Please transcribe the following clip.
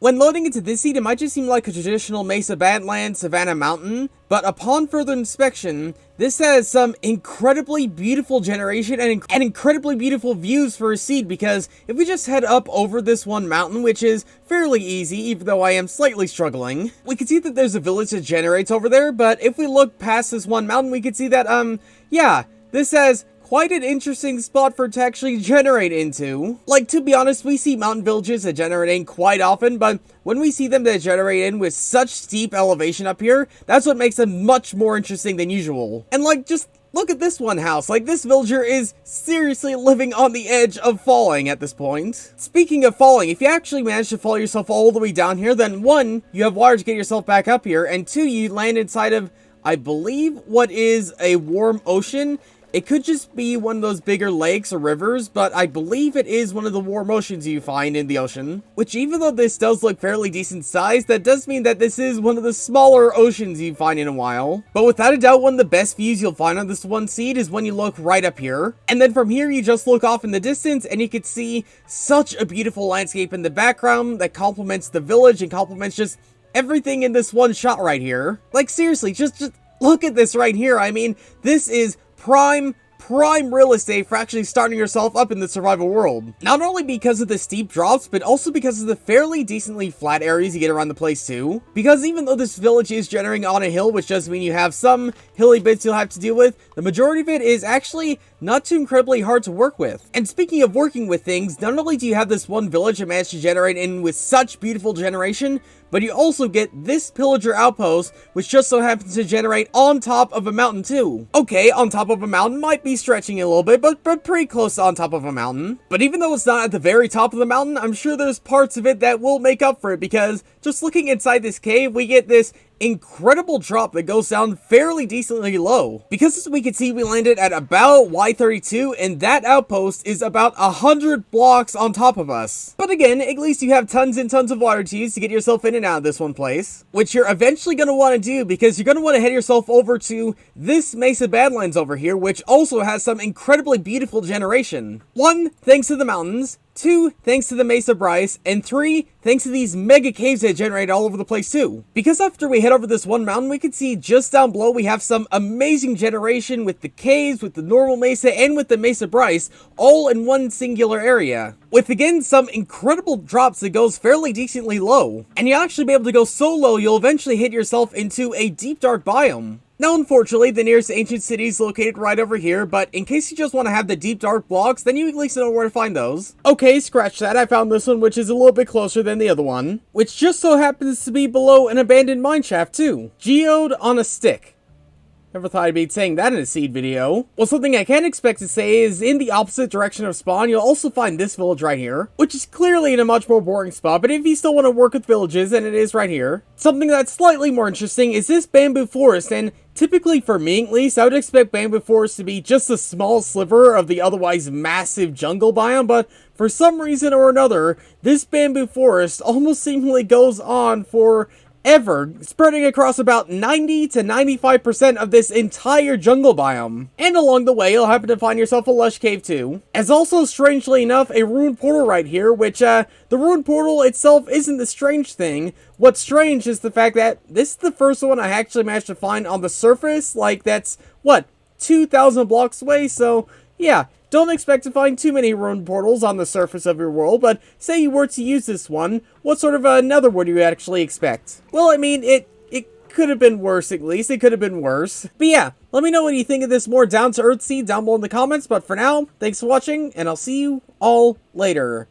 When loading into this seed, it might just seem like a traditional Mesa Badlands Savannah Mountain, but upon further inspection, this has some incredibly beautiful generation and incredibly beautiful views for a seed, because if we just head up over this one mountain, which is fairly easy, even though I am slightly struggling, we can see that there's a village that generates over there, but if we look past this one mountain, we can see that, yeah, this has quite an interesting spot for it to actually generate into. Like, to be honest, we see mountain villages that generate in quite often, but when we see them that generate in with such steep elevation up here, that's what makes them much more interesting than usual. And like, just look at this one house. Like, this villager is seriously living on the edge of falling at this point. Speaking of falling, if you actually manage to fall yourself all the way down here, then one, you have water to get yourself back up here, and two, you land inside of, I believe, what is a warm ocean. It could just be one of those bigger lakes or rivers, but I believe it is one of the warm oceans you find in the ocean. Which, even though this does look fairly decent size, that does mean that this is one of the smaller oceans you find in a while. But without a doubt, one of the best views you'll find on this one seed is when you look right up here. And then from here, you just look off in the distance, and you can see such a beautiful landscape in the background that complements the village and complements just everything in this one shot right here. Like, seriously, just look at this right here. I mean, this is prime real estate for actually starting yourself up in the survival world. Not only because of the steep drops, but also because of the fairly decently flat areas you get around the place too. Because even though this village is generating on a hill, which does mean you have some hilly bits you'll have to deal with, the majority of it is actually not too incredibly hard to work with. And speaking of working with things, not only do you have this one village that managed to generate in with such beautiful generation, but you also get this pillager outpost, which just so happens to generate on top of a mountain too. Okay, on top of a mountain might be stretching a little bit, but pretty close to on top of a mountain. But even though it's not at the very top of the mountain, I'm sure there's parts of it that will make up for it, because just looking inside this cave, we get this incredible drop that goes down fairly decently low. Because as we can see, we landed at about Y32, and that outpost is about 100 blocks on top of us. But again, at least you have tons and tons of water to use to get yourself in and out of this one place, which you're eventually going to want to do, because you're going to want to head yourself over to this Mesa Badlands over here, which also has some incredibly beautiful generation. One, thanks to the mountains. Two, thanks to the Mesa Bryce, and three, thanks to these mega caves that generate all over the place too. Because after we head over this one mountain, we can see just down below we have some amazing generation with the caves, with the normal mesa, and with the Mesa Bryce, all in one singular area. With again, some incredible drops that goes fairly decently low. And you'll actually be able to go so low, you'll eventually hit yourself into a deep dark biome. Now, unfortunately, the nearest ancient city is located right over here, but in case you just want to have the deep dark blocks, then you at least know where to find those. Okay, scratch that, I found this one, which is a little bit closer than the other one, which just so happens to be below an abandoned mineshaft too. Geode on a stick. Never thought I'd be saying that in a seed video. Well, something I can expect to say is in the opposite direction of spawn, you'll also find this village right here, which is clearly in a much more boring spot, but if you still want to work with villages, then it is right here. Something that's slightly more interesting is this bamboo forest, and typically for me at least, I would expect bamboo forest to be just a small sliver of the otherwise massive jungle biome, but for some reason or another, this bamboo forest almost seemingly goes on for ever, spreading across about 90 to 95% of this entire jungle biome. And along the way, you'll happen to find yourself a lush cave too. As also, strangely enough, a ruined portal right here, which, the ruined portal itself isn't the strange thing. What's strange is the fact that this is the first one I actually managed to find on the surface. Like, that's, what, 2,000 blocks away? So, yeah. Don't expect to find too many ruined portals on the surface of your world, but say you were to use this one, what sort of a nether would you actually expect? Well, I mean, it could have been worse at least. It could have been worse. But yeah, let me know what you think of this more down-to-earth seed down below in the comments, but for now, thanks for watching, and I'll see you all later.